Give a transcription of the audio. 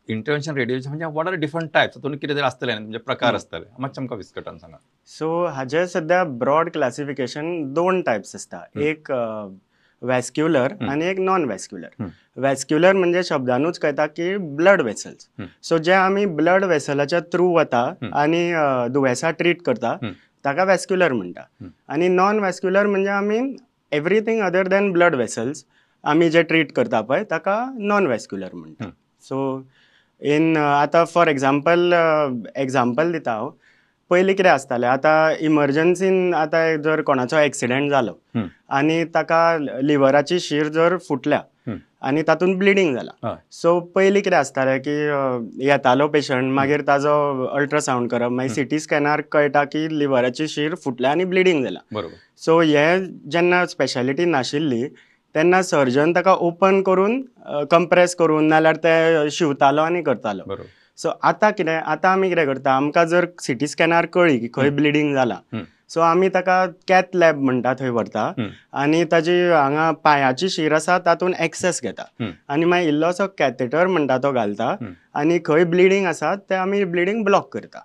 Intervention रेडिओचे म्हणजे what R different types तातूंत कितें तरी आसतलें म्हणजे प्रकार आसतले मातशें आमकां विस्कटान सांगा. सो हाजे सध्या ब्रॉड क्लासिफिकेशन 2 टायप्स आसता. एक वॅस्क्युलर आनी एक नॉन वॅस्क्युलर. वॅस्क्युलर म्हणजे शब्दानूच कळटा की ब्लड वेसल्स. सो जे आमी ब्लड वेसलाच्या थ्रू वता आनी दुयेंसां ट्रीट करता ताका वॅस्क्युलर म्हणटा. आनी नॉन वॅस्क्युलर म्हणजे आमी everything other than blood vessels आमी जे ट्रीट करता पळय ताका नॉन वॅस्क्युलर म्हणटा. सो आतां फॉर एग्जाम्पल दिता हांव. पयलीं कितें आसतालें, आतां इमर्जन्सीन आतां जर कोणाचो एक्सिडेंट जालो आनी ताका लिव्हराची शीर जर फुटल्या आनी तातूंत ब्लिडींग जालां. सो पयलीं कितें आसतालें की येतालो पेशंट, मागीर ताजो अल्ट्रासावंड करप, मागीर सिटी स्कॅनार कळटा की लिव्हराची शीर फुटल्या आनी ब्लिडींग जालां. बरोबर. सो जेन्ना स्पेशालिटी नाशिल्ली तेन्ना सर्जन ताका ओपन करून कंप्रेस करून नाल्यार ते शिंवतालो आनी करतालो. बरोबर. सो आतां आमी कितें करता, आमकां जर सिटी स्कॅनार कळ्ळी की खंय ब्लिडींग जालां, सो आमी ताका कॅथ लॅब म्हणटा थंय व्हरता आनी ताजी हांगा पांयाची शीर आसा तातूंत एक्सेस घेता आनी मागीर इल्लोसो कॅथेटर म्हणटा तो घालता आनी खंय ब्लिडींग आसा तें आमी ब्लिडींग ब्लॉक करता.